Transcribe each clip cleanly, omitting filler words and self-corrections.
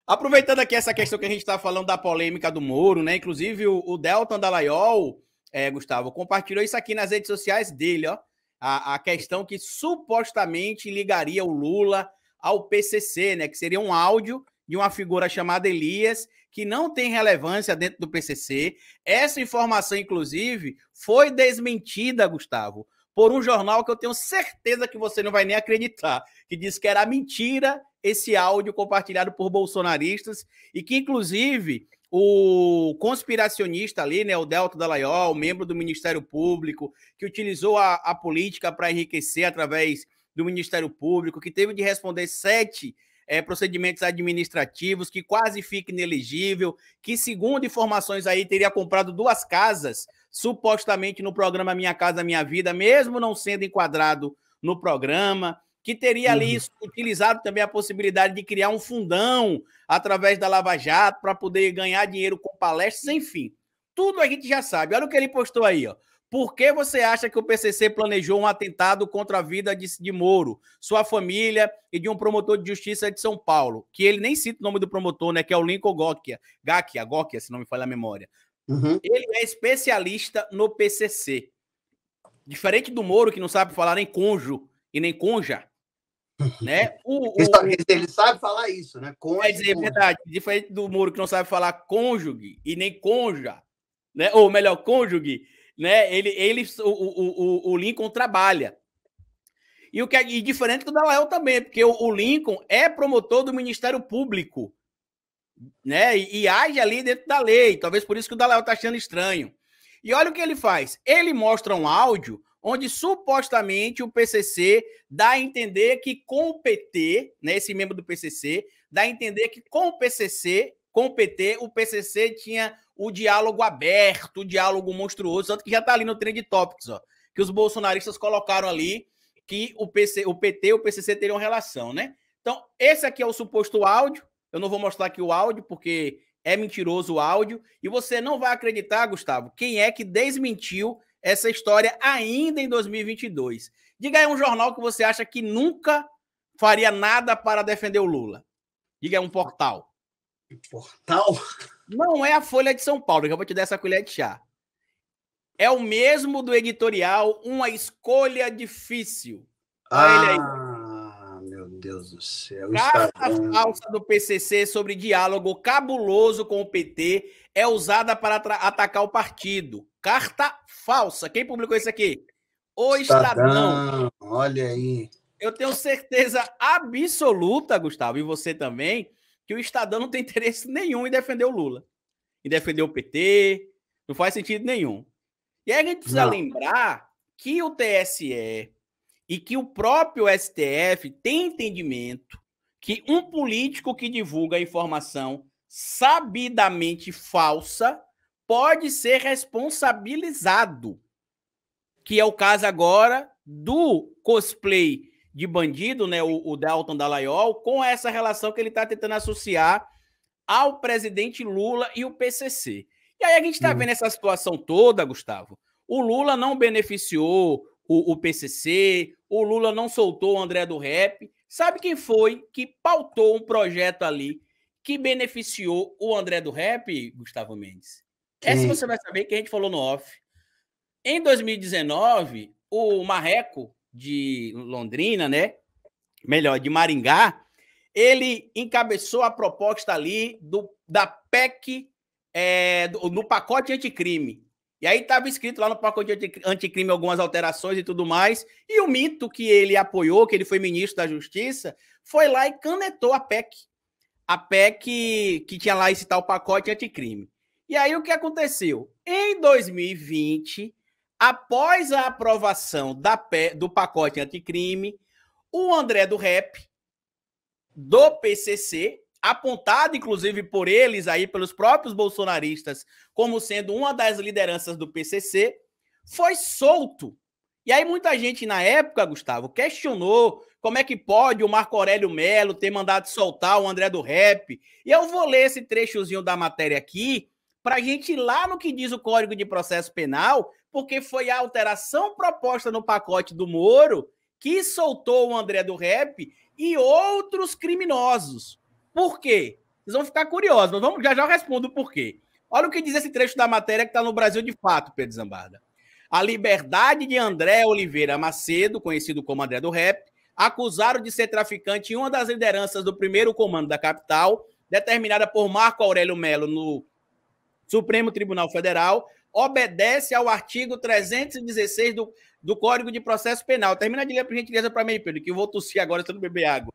Aproveitando aqui essa questão que a gente está falando da polêmica do Moro, né? Inclusive o Deltan Dallagnol, Gustavo, compartilhou isso aqui nas redes sociais dele, ó. A questão que supostamente ligaria o Lula ao PCC, né? Que seria um áudio de uma figura chamada Elias, que não tem relevância dentro do PCC. Essa informação, inclusive, foi desmentida, Gustavo, por um jornal que eu tenho certeza que você não vai nem acreditar, que disse que era mentira esse áudio compartilhado por bolsonaristas e que, inclusive, o conspiracionista ali, né, o Deltan Dallagnol, membro do Ministério Público, que utilizou a política para enriquecer através do Ministério Público, que teve de responder 7 procedimentos administrativos, que quase fica inelegível, que, segundo informações aí, teria comprado 2 casas, supostamente no programa Minha Casa Minha Vida, mesmo não sendo enquadrado no programa, que teria ali utilizado também a possibilidade de criar um fundão através da Lava Jato para poder ganhar dinheiro com palestras, enfim. Tudo a gente já sabe. Olha o que ele postou aí, ó. Por que você acha que o PCC planejou um atentado contra a vida de Moro, sua família e de um promotor de justiça de São Paulo? Que ele nem cita o nome do promotor, né? Que é o Lincoln Gocchia, se não me falha a memória. Ele é especialista no PCC. Diferente do Moro, que não sabe falar nem cônjuge e nem conja. Né? Ele sabe falar isso, né? Quer dizer, é verdade. Diferente do Moro, que não sabe falar cônjuge e nem conja, né? Ou melhor, cônjuge, né? O Lincoln trabalha. E diferente do Dallagnol também, porque o Lincoln é promotor do Ministério Público, né? E age ali dentro da lei. Talvez por isso que o Dallagnol está achando estranho. E olha o que ele faz. Ele mostra um áudio onde supostamente o PCC dá a entender que com o PT, né, esse membro do PCC, dá a entender que com o PCC, com o PT, o PCC tinha o diálogo aberto, o diálogo monstruoso, tanto que já está ali no Trend Topics, ó, que os bolsonaristas colocaram ali que o PT e o PCC teriam relação, né? Então, esse aqui é o suposto áudio. Eu não vou mostrar aqui o áudio, porque é mentiroso o áudio, e você não vai acreditar, Gustavo, quem é que desmentiu essa história ainda em 2022. Diga aí um jornal que você acha que nunca faria nada para defender o Lula. Diga aí um portal. Portal? Não é a Folha de São Paulo, que eu vou te dar essa colher de chá. É o mesmo do editorial Uma Escolha Difícil. Olha ele aí. Meu Deus do céu. Carta falsa do PCC sobre diálogo cabuloso com o PT é usada para atacar o partido. Carta falsa. Quem publicou isso aqui? O Estadão. Olha aí. Eu tenho certeza absoluta, Gustavo, e você também, que o Estadão não tem interesse nenhum em defender o Lula. Em defender o PT. Não faz sentido nenhum. E aí a gente precisa lembrar que o TSE e que o próprio STF tem entendimento que um político que divulga informação sabidamente falsa pode ser responsabilizado, que é o caso agora do cosplay de bandido, né, o Deltan Dallagnol, com essa relação que ele está tentando associar ao presidente Lula e o PCC. E aí a gente está vendo essa situação toda, Gustavo. O Lula não beneficiou o PCC, o Lula não soltou o André do Rep. Sabe quem foi que pautou um projeto ali que beneficiou o André do Rep, Gustavo Mendes? Essa você vai saber que a gente falou no off. Em 2019, o Marreco de Londrina, né? Melhor, de Maringá, ele encabeçou a proposta ali da PEC, do pacote anticrime. E aí estava escrito lá no pacote anticrime algumas alterações e tudo mais. E o mito que ele apoiou, que ele foi ministro da Justiça, foi lá e canetou a PEC. A PEC que tinha lá esse tal pacote anticrime. E aí o que aconteceu? Em 2020, após a aprovação do pacote anticrime, o André do Rep, do PCC, apontado inclusive por eles aí, pelos próprios bolsonaristas, como sendo uma das lideranças do PCC, foi solto. E aí muita gente na época, Gustavo, questionou como é que pode o Marco Aurélio Melo ter mandado soltar o André do Rep. E eu vou ler esse trechozinho da matéria aqui, para a gente ir lá no que diz o Código de Processo Penal, porque foi a alteração proposta no pacote do Moro que soltou o André do Rep e outros criminosos. Por quê? Vocês vão ficar curiosos, mas vamos, já eu respondo o porquê. Olha o que diz esse trecho da matéria que está no Brasil de Fato, Pedro Zambarda. A liberdade de André Oliveira Macedo, conhecido como André do Rap, acusaram de ser traficante em uma das lideranças do primeiro comando da capital, determinada por Marco Aurélio Melo no Supremo Tribunal Federal, obedece ao artigo 316 do Código de Processo Penal. Termina de ler, por gentileza, para mim, Pedro, que eu vou tossir agora se eu não beber água.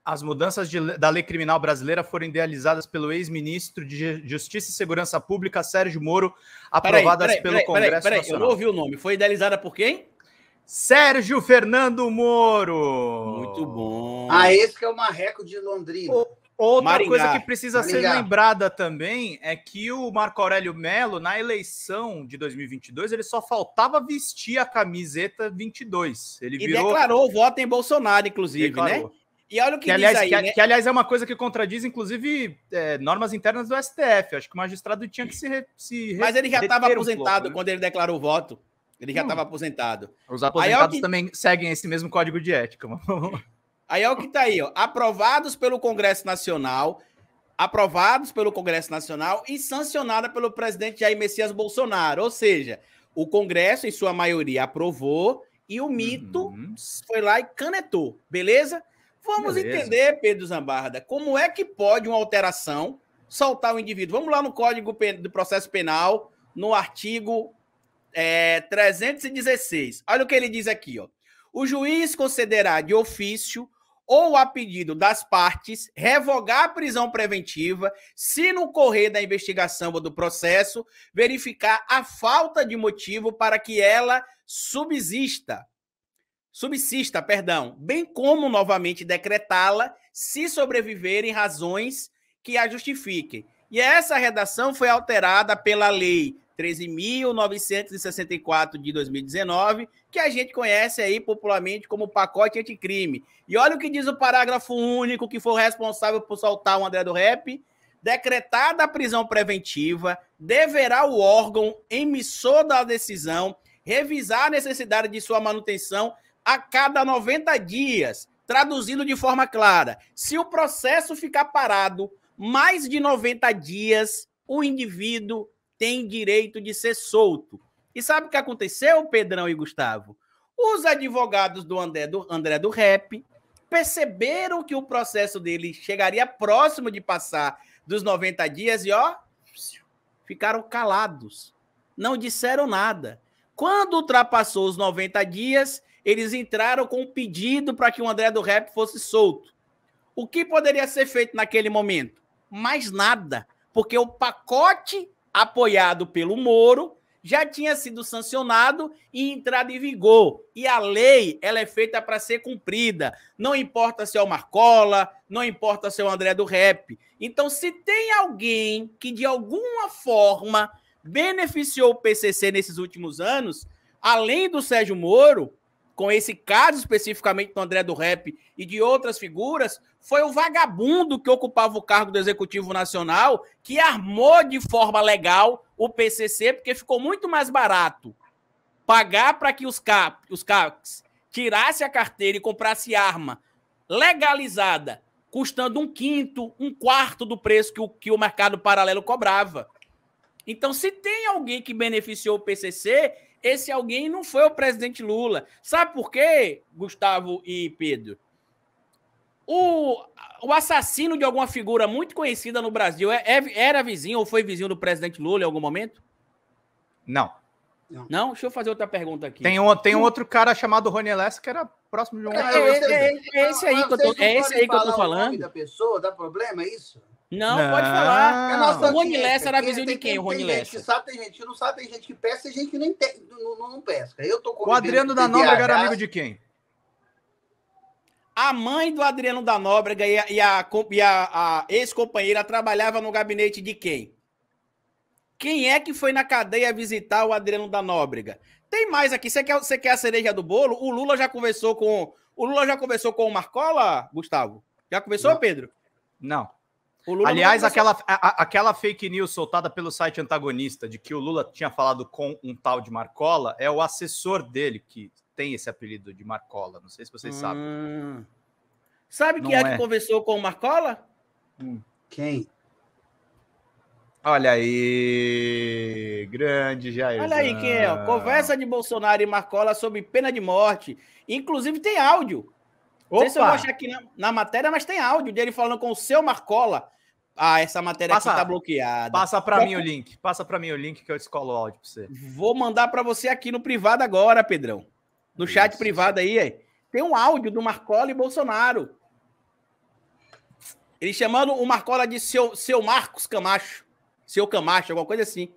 As mudanças da lei criminal brasileira foram idealizadas pelo ex-ministro de Justiça e Segurança Pública, Sérgio Moro, aprovadas pelo Congresso Nacional. Eu não ouvi o nome. Foi idealizada por quem? Sérgio Fernando Moro. Muito bom. Esse que é o Marreco de Londrina. Outra coisa que precisa ser lembrada também é que o Marco Aurélio Melo, na eleição de 2022, ele só faltava vestir a camiseta 22. Ele declarou o voto em Bolsonaro, inclusive, né? E olha o que diz aí, né? Que, aliás, é uma coisa que contradiz, inclusive, normas internas do STF. Acho que o magistrado tinha que se Mas ele já estava aposentado quando ele declarou o voto. Ele já estava aposentado. Os aposentados também seguem esse mesmo código de ética. Aí é o que está aí, ó. Aprovados pelo Congresso Nacional e sancionada pelo presidente Jair Messias Bolsonaro. Ou seja, o Congresso, em sua maioria, aprovou e o mito foi lá e canetou. Beleza? Vamos entender, Pedro Zambarda, como é que pode uma alteração soltar o indivíduo. Vamos lá no Código do Processo Penal, no artigo 316. Olha o que ele diz aqui, ó. O juiz concederá de ofício ou a pedido das partes revogar a prisão preventiva se no correr da investigação ou do processo verificar a falta de motivo para que ela subsista, bem como novamente decretá-la se sobreviverem razões que a justifiquem. E essa redação foi alterada pela Lei 13.964 de 2019, que a gente conhece aí popularmente como pacote anticrime. E olha o que diz o parágrafo único que foi responsável por soltar o André do Rap. Decretada a prisão preventiva, deverá o órgão emissor da decisão revisar a necessidade de sua manutenção a cada 90 dias, traduzindo de forma clara. Se o processo ficar parado mais de 90 dias, o indivíduo tem direito de ser solto. E sabe o que aconteceu, Pedrão e Gustavo? Os advogados do André do Rap perceberam que o processo dele chegaria próximo de passar dos 90 dias e, ó, ficaram calados. Não disseram nada. Quando ultrapassou os 90 dias, eles entraram com um pedido para que o André do Rap fosse solto. O que poderia ser feito naquele momento? Mais nada, porque o pacote apoiado pelo Moro já tinha sido sancionado e entrado em vigor. E a lei, ela é feita para ser cumprida. Não importa se é o Marcola, não importa se é o André do Rap. Então, se tem alguém que, de alguma forma, beneficiou o PCC nesses últimos anos, além do Sérgio Moro, com esse caso especificamente do André do Rap e de outras figuras, foi o vagabundo que ocupava o cargo do Executivo Nacional que armou de forma legal o PCC, porque ficou muito mais barato pagar para que os CACs tirassem a carteira e comprassem arma legalizada, custando 1/5, 1/4 do preço que o mercado paralelo cobrava. Então, se tem alguém que beneficiou o PCC, esse alguém não foi o presidente Lula. Sabe por quê, Gustavo e Pedro? O assassino de alguma figura muito conhecida no Brasil era vizinho ou foi vizinho do presidente Lula em algum momento? Não. Não? Deixa eu fazer outra pergunta aqui. Tem um outro cara chamado Rony Lessa que era próximo de um... É esse aí que eu tô falando. O nome da pessoa, dá problema, é isso? Não, pode falar. O Rony Lessa era vizinho de quem, o Rony Lessa? Tem gente que sabe, tem gente que não sabe, tem gente que pesca, tem gente que não pesca. Eu tô o Adriano da Nóbrega era amigo de quem? A mãe do Adriano da Nóbrega e a ex-companheira trabalhava no gabinete de quem? Quem é que foi na cadeia visitar o Adriano da Nóbrega? Tem mais aqui. Você quer a cereja do bolo? O Lula já conversou com o Marcola, Gustavo? Já conversou, não. Pedro? Não. Aliás, aquela fake news soltada pelo site antagonista de que o Lula tinha falado com um tal de Marcola é o assessor dele que tem esse apelido de Marcola. Não sei se vocês sabem. Sabe quem é que conversou com o Marcola? Quem? Olha aí, grande Jair. Olha aí quem é, ó. Conversa de Bolsonaro e Marcola sob pena de morte. Inclusive tem áudio. Não sei se eu vou achar aqui na matéria, mas tem áudio dele falando com o seu Marcola. Ah, essa matéria aqui tá bloqueada. Passa para mim o link. Passa para mim o link que eu descolo o áudio para você. Vou mandar para você aqui no privado agora, Pedrão. No chat privado aí, tem um áudio do Marcola e Bolsonaro. Ele chamando o Marcola de seu Marcos Camacho. Seu Camacho, alguma coisa assim.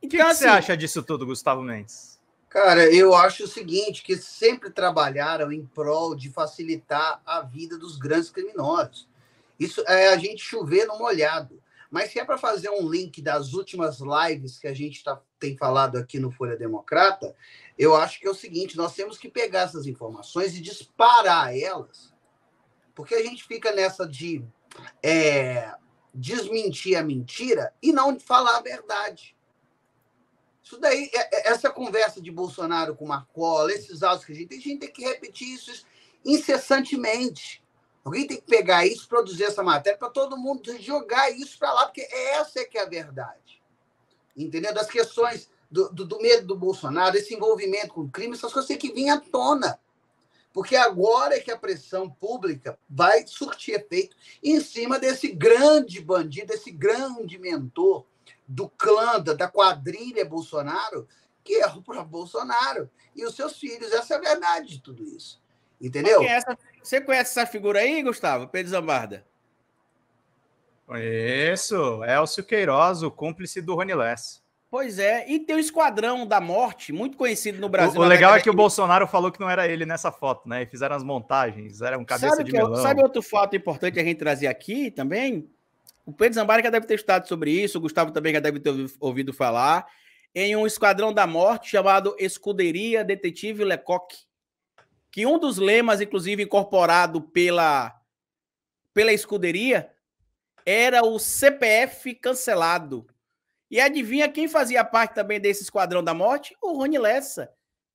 Então, o que você acha disso tudo, Gustavo Mendes? Cara, eu acho o seguinte, que sempre trabalharam em prol de facilitar a vida dos grandes criminosos. Isso é a gente chover no molhado. Mas se é para fazer um link das últimas lives que a gente tem falado aqui no Folha Democrata, eu acho que é o seguinte, nós temos que pegar essas informações e disparar elas, porque a gente fica nessa de desmentir a mentira e não falar a verdade. Isso daí, essa conversa de Bolsonaro com Marcola, esses áudios que a gente tem que repetir isso incessantemente. Alguém tem que pegar isso, produzir essa matéria para todo mundo jogar isso para lá, porque essa é que é a verdade. Entendeu? Das questões do medo do Bolsonaro, esse envolvimento com crime, essas coisas têm que vir à tona. Porque agora é que a pressão pública vai surtir efeito em cima desse grande bandido, esse grande mentor do clã, da quadrilha Bolsonaro, que é o próprio Bolsonaro e os seus filhos. Essa é a verdade de tudo isso. Entendeu? Você conhece essa figura aí, Gustavo? Pedro Zambarda? Conheço. Elcio Queiroz, o cúmplice do Rony Less. Pois é, e tem o Esquadrão da Morte, muito conhecido no Brasil. O legal é que o Bolsonaro falou que não era ele nessa foto, né? E fizeram as montagens, era um cabeça de melão. Sabe outro fato importante a gente trazer aqui também? O Pedro Zambarda já deve ter estudado sobre isso, o Gustavo também já deve ter ouvido falar, em um Esquadrão da Morte chamado Escuderia Detetive Lecoq, que um dos lemas, inclusive, incorporado pela escuderia, era o CPF cancelado. E adivinha quem fazia parte também desse Esquadrão da Morte? O Rony Lessa.